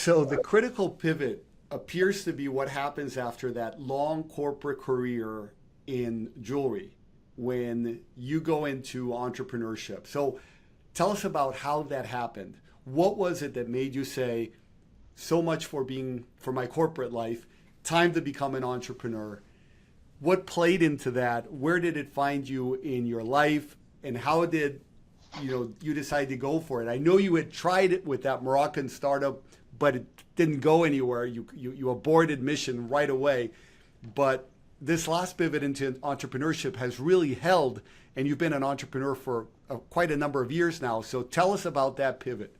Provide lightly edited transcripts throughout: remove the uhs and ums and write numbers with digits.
So the critical pivot appears to be what happens after that long corporate career in jewelry when you go into entrepreneurship. So tell us about how that happened. What was it that made you say, so much for my corporate life, time to become an entrepreneur? What played into that? Where did it find you in your life? And how did you decide to go for it? I know you had tried it with that Moroccan startup, but it didn't go anywhere. You aborted mission right away. But this last pivot into entrepreneurship has really held, and you've been an entrepreneur for quite a number of years now. So tell us about that pivot.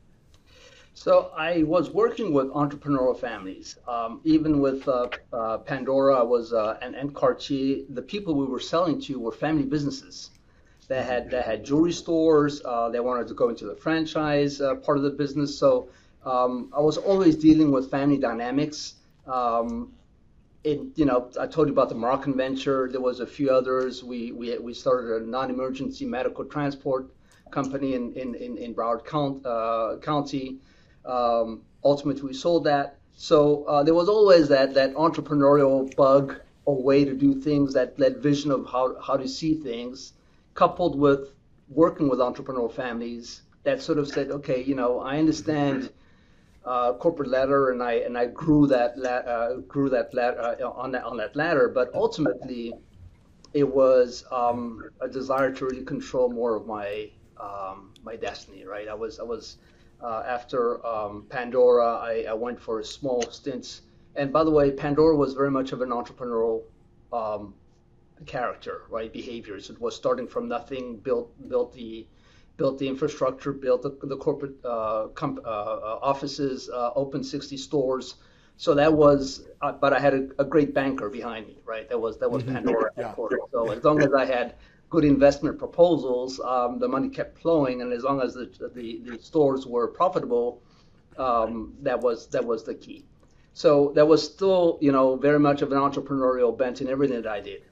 So I was working with entrepreneurial families. Even with Pandora, I was and Cartier. The people we were selling to were family businesses. They had jewelry stores. They wanted to go into the franchise part of the business. So I was always dealing with family dynamics. I told you about the Moroccan venture. There was a few others. We started a non-emergency medical transport company in Broward County. Ultimately, we sold that. So there was always that entrepreneurial bug or way to do things, that vision of how to see things, coupled with working with entrepreneurial families that sort of said, okay, I understand corporate ladder, and I grew that ladder on that ladder, but ultimately it was a desire to really control more of my destiny. Right, I was after Pandora, I went for a small stint, and by the way, Pandora was very much of an entrepreneurial character, right? Behaviors. It was starting from nothing, built the infrastructure, built the corporate offices, opened 60 stores. So that was, but I had a great banker behind me, right? That was Pandora Yeah. headquarters. So as long as I had good investment proposals, the money kept flowing, and as long as the stores were profitable, that was the key. So that was still, very much of an entrepreneurial bent in everything that I did.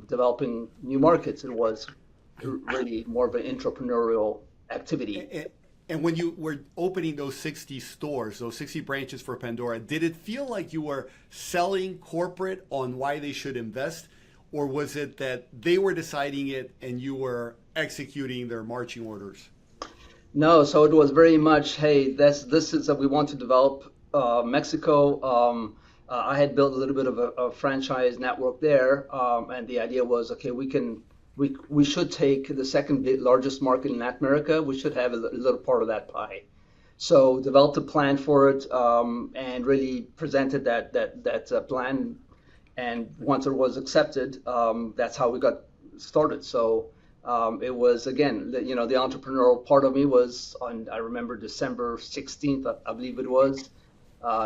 Developing new markets, it was really more of an entrepreneurial activity. And when you were opening those 60 stores, those 60 branches for Pandora, did it feel like you were selling corporate on why they should invest? Or was it that they were deciding it and you were executing their marching orders? No, so it was very much, hey, this is we want to develop Mexico. I had built a little bit of a franchise network there, and the idea was, okay, we should take the second largest market in Latin America. We should have a little part of that pie. So developed a plan for it, and really presented that plan. And once it was accepted, that's how we got started. So it was, again, the entrepreneurial part of me was on, I remember December 16th, I believe it was,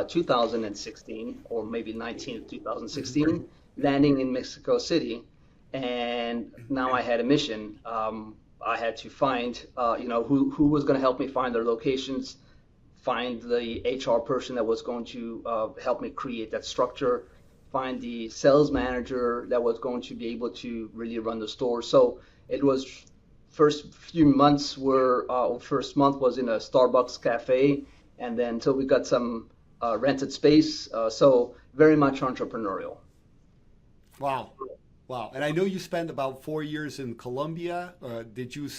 2016, or maybe 19th, 2016, landing in Mexico City. And now I had a mission. I had to find, who was going to help me find their locations, find the HR person that was going to help me create that structure, find the sales manager that was going to be able to really run the store. So it was first few months first month was in a Starbucks cafe, and then until we got some rented space. So very much entrepreneurial. Wow. Wow. And I know you spent about 4 years in Colombia. Did you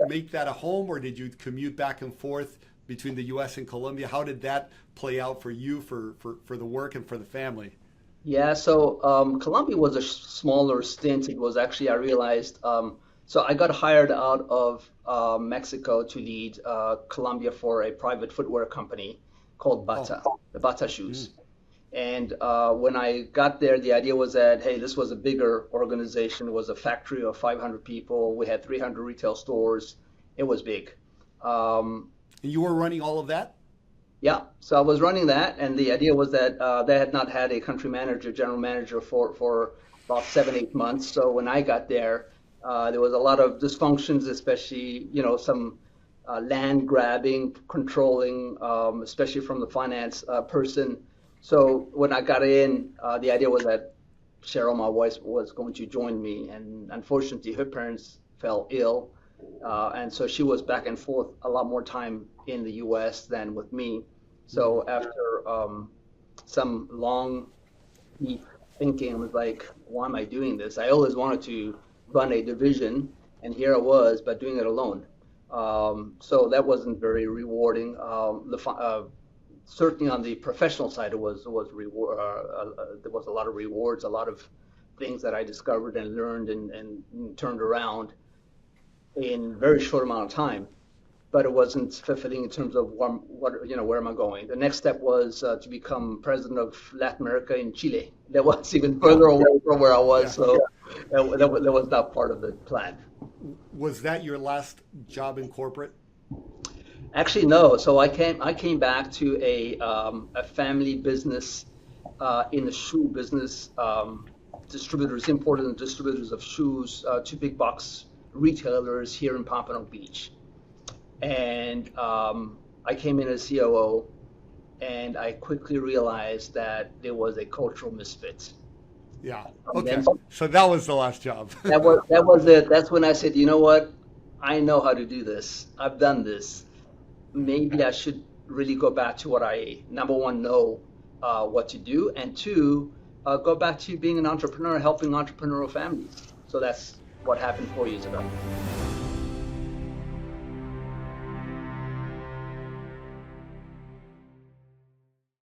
make that a home, or did you commute back and forth between the U.S. and Colombia? How did that play out for you, for the work and for the family? Yeah, so Colombia was a smaller stint. It was actually, I realized, so I got hired out of Mexico to lead Colombia for a private footwear company called Oh. the Bata shoes. Mm. And when I got there, the idea was that, hey, this was a bigger organization. It was a factory of 500 people. We had 300 retail stores. It was big. Um, And you were running all of that? yeah, so I was running that, and the idea was that they had not had a country manager, general manager for about 7, 8 months. So when I got there, there was a lot of dysfunctions, especially some land grabbing, controlling, especially from the finance person. So when I got in, the idea was that Cheryl, my wife, was going to join me, and unfortunately, her parents fell ill, and so she was back and forth a lot more time in the U.S. than with me. So after some long, deep thinking, I was like, why am I doing this? I always wanted to run a division, and here I was, but doing it alone. So that wasn't very rewarding. Certainly on the professional side, there was a lot of rewards, a lot of things that I discovered and learned and turned around in a very short amount of time. But it wasn't fulfilling in terms of where am I going? The next step was to become president of Latin America in Chile. That was even further away from where I was, Yeah. so that was not part of the plan. Was that your last job in corporate? Actually, no. So I came back to a family business in the shoe business, distributors, importers and distributors of shoes, two big box retailers here in Pompano Beach. And I came in as COO, and I quickly realized that there was a cultural misfit. Yeah. And Okay. then So that was the last job. that was it. That's when I said, you know what? I know how to do this. I've done this. Maybe I should really go back to what I, number one, know what to do, and two, go back to being an entrepreneur, helping entrepreneurial families. So that's what happened 4 years ago.